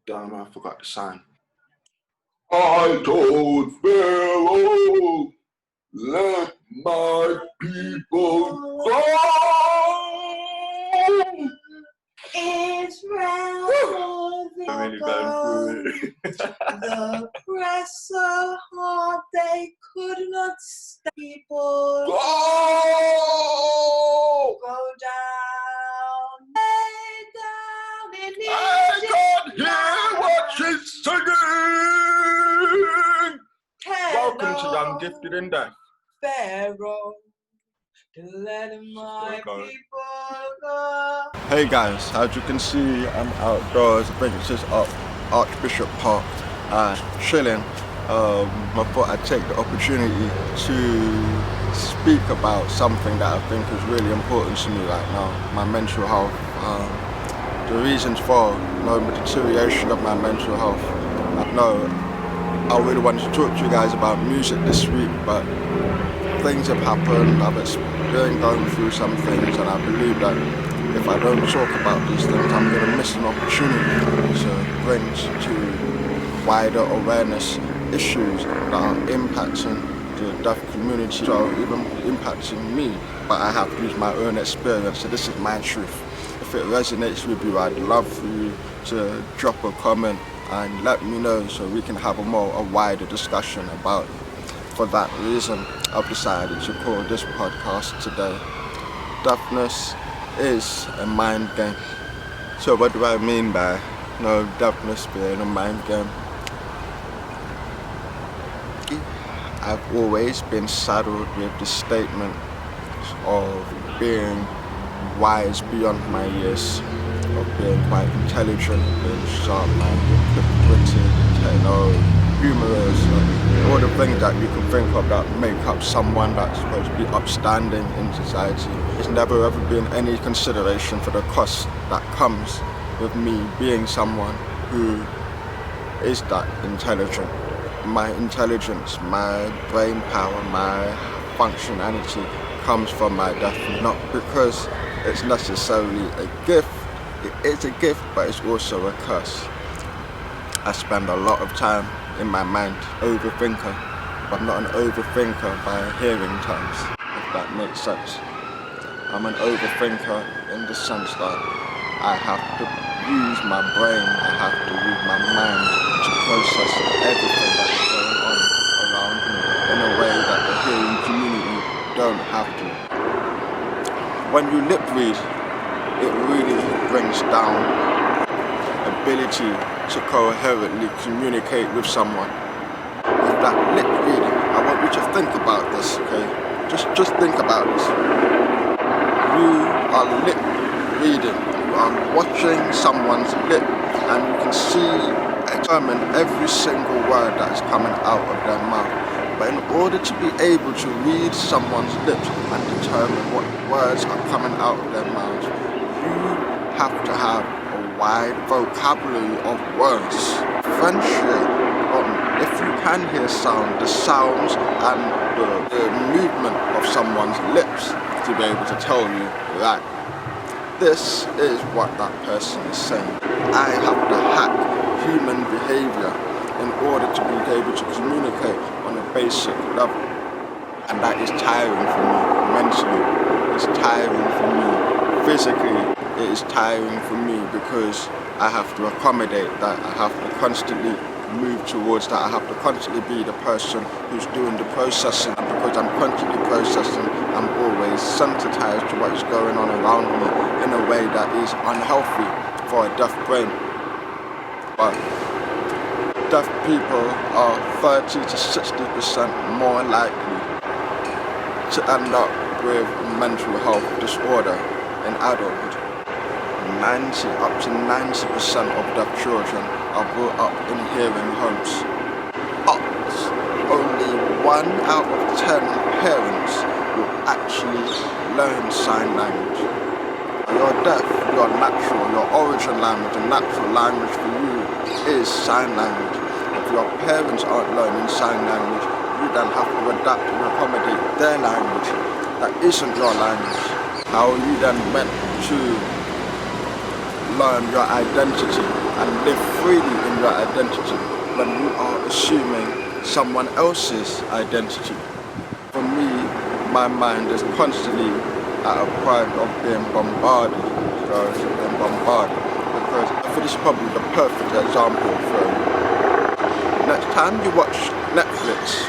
Damn, I forgot the sign. I told Pharaoh, let my people go. Israel will go. The press so hard they could not stop. People go down, lay down in Egypt. I can't hear what she's singing. Welcome to Young, Gifted and Deaf. Pharaoh, to let my people go. Hey guys, as you can see, I'm outdoors. I think it's just up Archbishop Park, chilling. I thought I'd take the opportunity to speak about something that I think is really important to me right now, my mental health. The reasons for the deterioration of my mental health. I really wanted to talk to you guys about music this week, but things have happened. I've been going through some things, and I believe that if I don't talk about these things, I'm going to miss an opportunity to bring to wider awareness issues that are impacting the deaf community, or even impacting me. But I have to use my own experience, so this is my truth. If it resonates with you, I'd love for you to drop a comment and let me know so we can have a wider discussion about it. For that reason, I've decided to call this podcast today, Deafness is a Mind Game. So what do I mean by deafness being a mind game? I've always been saddled with the statement of being wise beyond my years, of being quite intelligent, being sharp-minded, quick-witted, humorous, all the things that you can think of that make up someone that's supposed to be upstanding in society. It's never ever been any consideration for the cost that comes with me being someone who is that intelligent. My intelligence, my brain power, my functionality comes from my deafness, not because it's necessarily a gift. It is a gift, but it's also a curse. I spend a lot of time in my mind, overthinker, but I'm not an overthinker by hearing terms, if that makes sense. I'm an overthinker in the sense that I have to use my brain, I have to use my mind to process everything that's going on around me in a way that the hearing community don't have to. When you lip read, it really brings down ability to coherently communicate with someone. With that lip reading, I want you to think about this, okay? Just think about this. You are lip reading. You are watching someone's lip, and you can determine every single word that is coming out of their mouth. But in order to be able to read someone's lips and determine what words are coming out of their mouths, you have to have a wide vocabulary of words. Differentiate on, if you can hear sound, the sounds and the movement of someone's lips to be able to tell you that this is what that person is saying. I have to hack human behavior in order to be able to communicate on a basic level. And that is tiring for me mentally. It's tiring for me physically. It is tiring for me because I have to accommodate that. I have to constantly move towards that. I have to constantly be the person who's doing the processing. And because I'm constantly processing, I'm always sensitized to what is going on around me in a way that is unhealthy for a deaf brain. But deaf people are 30 to 60% more likely to end up with mental health disorder in adulthood. Up to 90% of deaf children are brought up in hearing homes. Only 1 out of 10 parents will actually learn sign language. You're deaf, your origin language, the natural language for you is sign language. If your parents aren't learning sign language, you then have to adapt and accommodate their language that isn't your language. How are you then meant to learn your identity and live freely in your identity when you are assuming someone else's identity. For me, my mind is constantly at a point of being bombarded, because I feel this is probably the perfect example for next time you watch Netflix,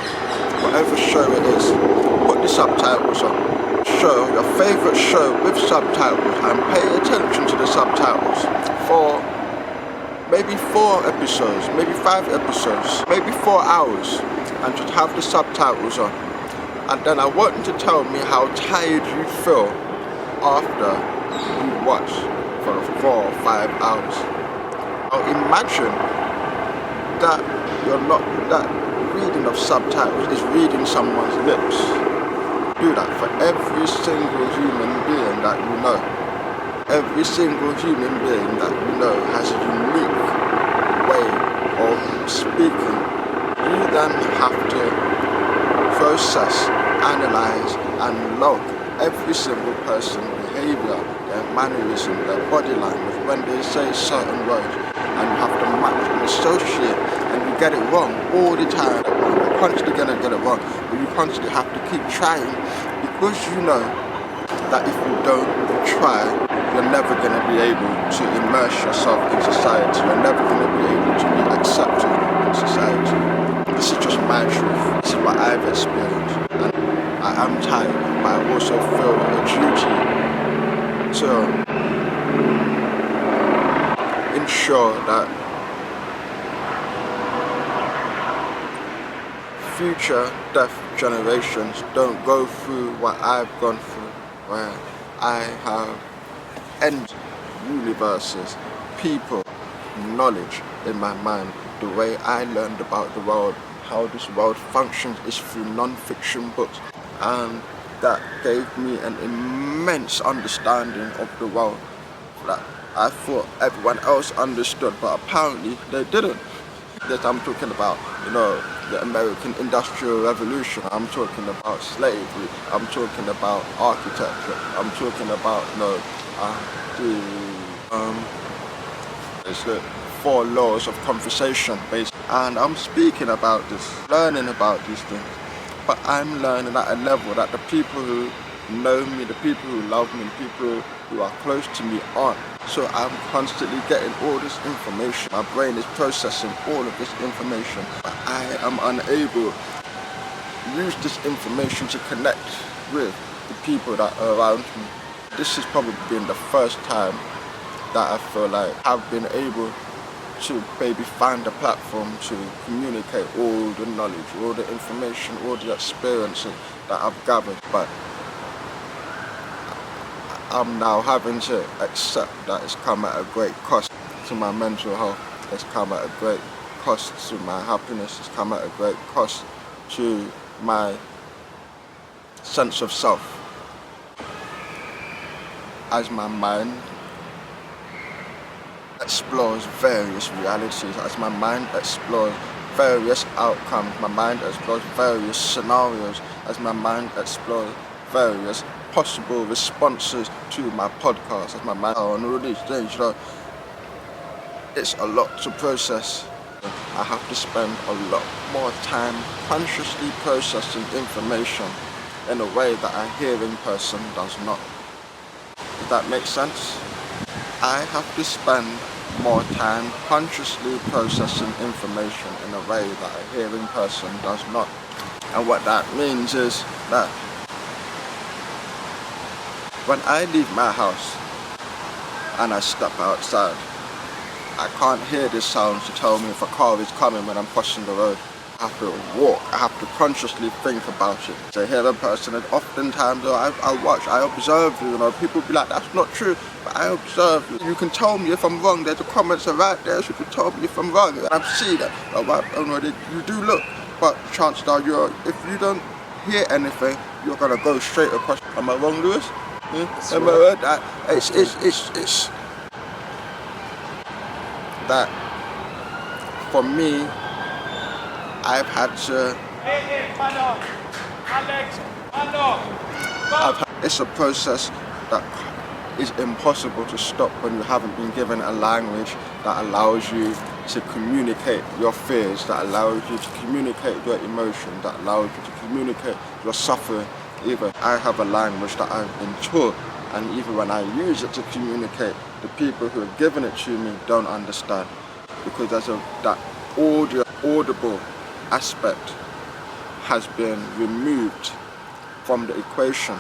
whatever show it is, put the subtitles on. Show your favorite show with subtitles and pay attention to the subtitles for maybe 4 episodes, maybe 5 episodes, maybe 4 hours, and just have the subtitles on. And then I want you to tell me how tired you feel after you watch for 4 or 5 hours. Now imagine that that reading of subtitles is reading someone's lips. Do that for every single human being that you know. Every single human being that you know has a unique way of speaking. You then have to process, analyze, and log every single person's behavior, their mannerism, their body language, when they say certain words, and you have to match and associate, and you get it wrong all the time. You're constantly gonna get it wrong, but you constantly have to keep trying, because you know that if you don't try, you're never gonna be able to immerse yourself in society. You're never gonna be able to be accepted in society. This is just my truth. This is what I've experienced. And I am tired, but I also feel a duty to ensure that future deaf generations don't go through what I've gone through, where I have ended universes, people, knowledge in my mind. The way I learned about the world, how this world functions, is through non-fiction books, and that gave me an immense understanding of the world that I thought everyone else understood, but apparently they didn't. That I'm talking about, the American Industrial Revolution. I'm talking about slavery. I'm talking about architecture. I'm talking about, the 4 laws of conversation, basically. And I'm speaking about this, learning about these things. But I'm learning at a level that the people who know me, the people who love me, the people who are close to me aren't. So I'm constantly getting all this information. My brain is processing all of this information, but I am unable to use this information to connect with the people that are around me. This has probably been the first time that I feel like I've been able to maybe find a platform to communicate all the knowledge, all the information, all the experiences that I've gathered. But I'm now having to accept that it's come at a great cost to my mental health. It's come at a great cost to my happiness. It's come at a great cost to my sense of self. As my mind explores various realities, as my mind explores various outcomes, my mind explores various scenarios, as my mind explores various possible responses to my podcast, as my mind on all these things, it's a lot to process. I have to spend a lot more time consciously processing information in a way that a hearing person does not. Does that make sense? I have to spend more time consciously processing information in a way that a hearing person does not. And what that means is that when I leave my house and I step outside, I can't hear the sounds to tell me if a car is coming when I'm crossing the road. I have to walk, I have to consciously think about it. To hear a person, and oftentimes I observe, people be like, that's not true, but I observe. You can tell me if I'm wrong, there's the comments are right there, so you can tell me if I'm wrong. And I see that, you do look, but chances are if you don't hear anything, you're gonna go straight across. Am I wrong, Lewis? Am I right? It's that for me, I've had to. It's a process that is impossible to stop when you haven't been given a language that allows you to communicate your fears, that allows you to communicate your emotions, that allows you to communicate your suffering. Even I have a language that I've been taught, and even when I use it to communicate, the people who have given it to me don't understand, because that audible aspect has been removed from the equation.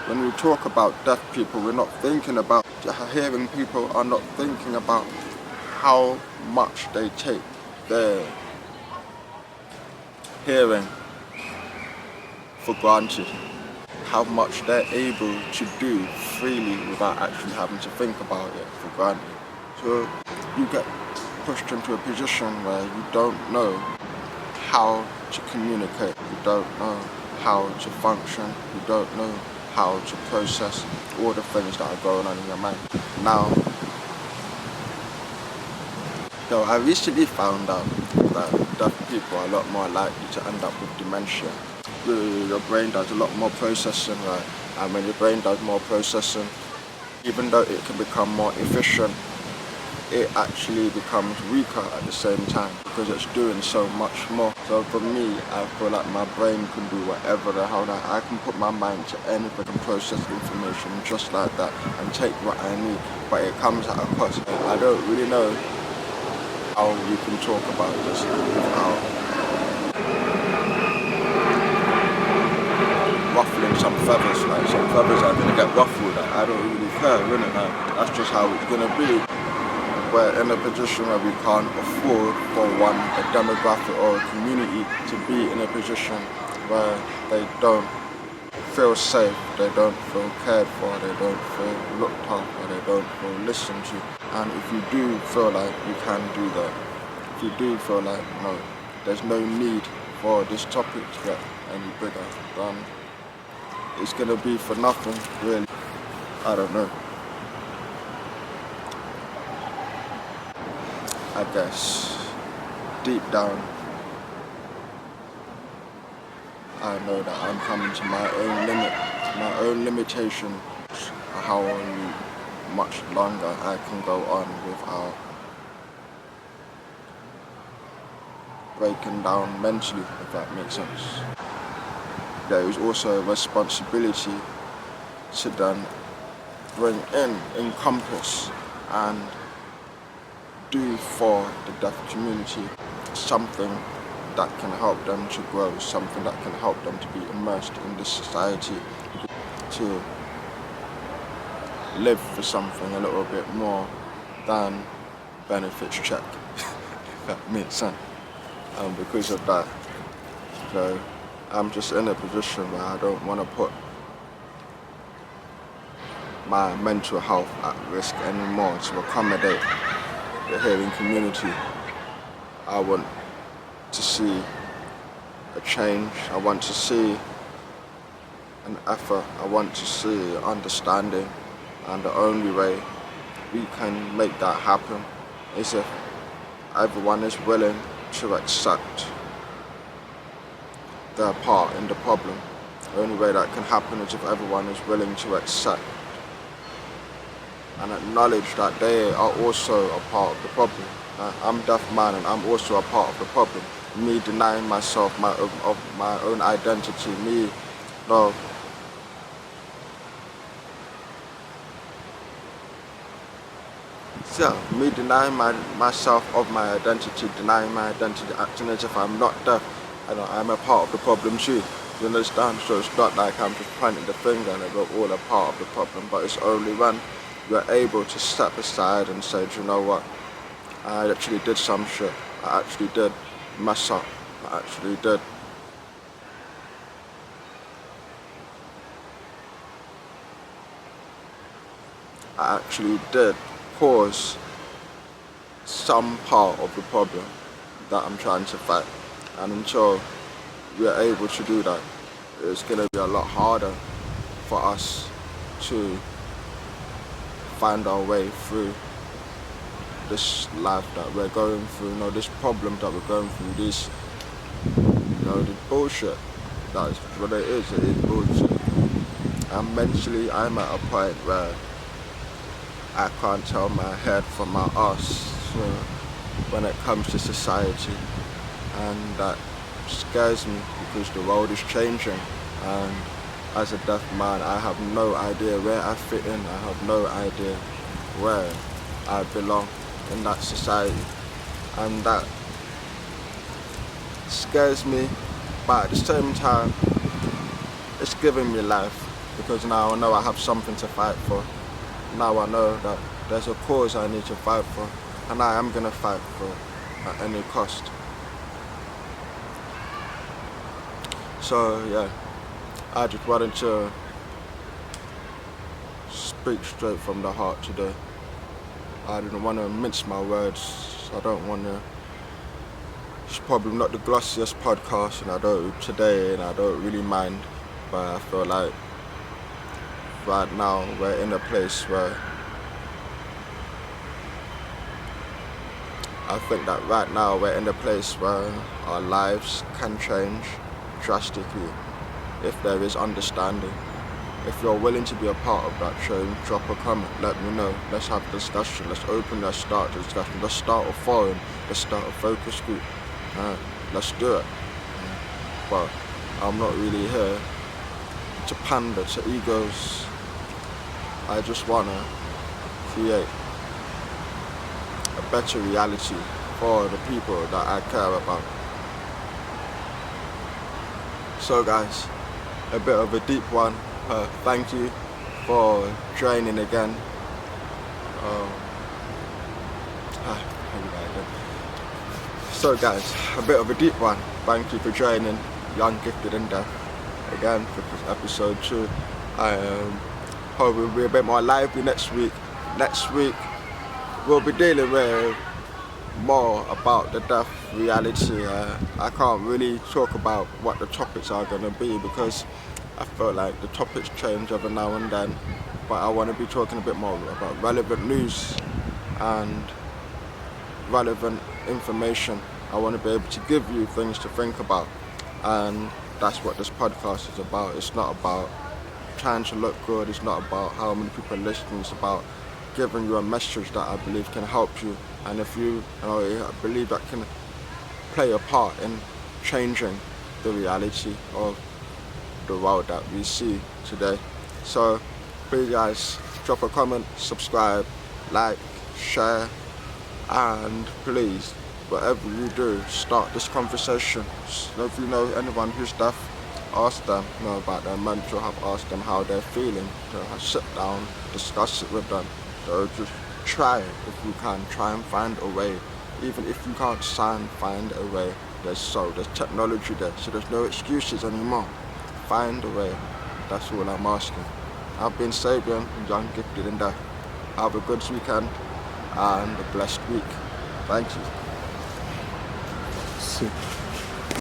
When we talk about deaf people, we're not thinking about hearing people, are not thinking about how much they take their hearing for granted, how much they're able to do freely without actually having to think about it for granted. So you get pushed into a position where you don't know how to communicate, you don't know how to function, you don't know how to process all the things that are going on in your mind. Now, so I recently found out that deaf people are a lot more likely to end up with dementia. Your brain does a lot more processing, right? And when your brain does more processing, even though it can become more efficient, it actually becomes weaker at the same time because it's doing so much more. So for me, I feel like my brain can do whatever the hell that I can put my mind to anything and process information just like that and take what I need, but it comes at a cost. I don't really know how you can talk about this without ruffling some feathers. Like some feathers are gonna get ruffled. I don't really care, really. Like, that's just how it's gonna be. We're in a position where we can't afford for a demographic or a community to be in a position where they don't feel safe, they don't feel cared for, they don't feel looked after, they don't feel listened to. And if you do feel like you can do that, if you do feel like no, there's no need for this topic to get any bigger, then it's gonna be for nothing, really. I don't know. I guess deep down I know that I'm coming to my own limit, my own limitations, how much longer I can go on without breaking down mentally, if that makes sense. There is also a responsibility to then bring in, encompass, and do for the deaf community something that can help them to grow, something that can help them to be immersed in this society, to live for something a little bit more than benefits check, if that makes sense. And because of that, so I'm just in a position where I don't want to put my mental health at risk anymore to accommodate the hearing community. I want to see a change, I want to see an effort, I want to see understanding, and the only way we can make that happen is if everyone is willing to accept their part in the problem. The only way that can happen is if everyone is willing to accept and acknowledge that they are also a part of the problem. I'm deaf man and I'm also a part of the problem. Me denying myself my own identity, me no. So me denying myself of my identity, denying my identity, acting as if I'm not deaf, and I'm a part of the problem too. You understand? So it's not like I'm just pointing the finger and we're all a part of the problem, but it's only when you're able to step aside and say, do you know what? I actually did some shit. I actually did mess up. I actually did. I actually did cause some part of the problem that I'm trying to fight. And until we're able to do that, it's going to be a lot harder for us to find our way through this life that we're going through, this problem that we're going through, this, the bullshit. That's what it is bullshit. And mentally, I'm at a point where I can't tell my head from my ass when it comes to society, and that scares me because the world is changing, and as a deaf man I have no idea where I fit in. I have no idea where I belong in that society, and that scares me, but at the same time it's giving me life, because now I know I have something to fight for. Now I know that there's a cause I need to fight for, and I am gonna fight for at any cost. So yeah, I just wanted to speak straight from the heart today. I didn't want to mince my words. I don't want to. It's probably not the glossiest podcast, and I don't really mind. But I feel like right now we're in a place where our lives can change drastically if there is understanding. If you're willing to be a part of that change, drop a comment, let me know. Let's have a discussion. Let's start the discussion. Let's start a forum. Let's start a focus group. Let's do it. But I'm not really here to pander to egos. I just want to create a better reality for the people that I care about. So guys, a bit of a deep one. Thank you for joining again. So guys, a bit of a deep one. Thank you for joining Young, Gifted and Deaf again for this episode 2. I hope we'll be a bit more lively next week. Next week we'll be dealing with more about the deaf reality. I can't really talk about what the topics are going to be because I feel like the topics change every now and then, but I want to be talking a bit more about relevant news and relevant information. I want to be able to give you things to think about, and that's what this podcast is about. It's not about trying to look good, it's not about how many people are listening, it's about giving you a message that I believe can help you, and if I believe that can play a part in changing the reality of the world that we see today. So please guys, drop a comment, subscribe, like, share, and please, whatever you do, start this conversation. So if you know anyone who's deaf, ask them about their mental health, ask them how they're feeling, sit down, discuss it with them. So just try it if you can, try and find a way. Even if you can't find a way, there's technology there, so there's no excuses anymore. Find a way, that's all I'm asking. I've been Sabian, Young, Gifted and Deaf. Have a good weekend and a blessed week. Thank you.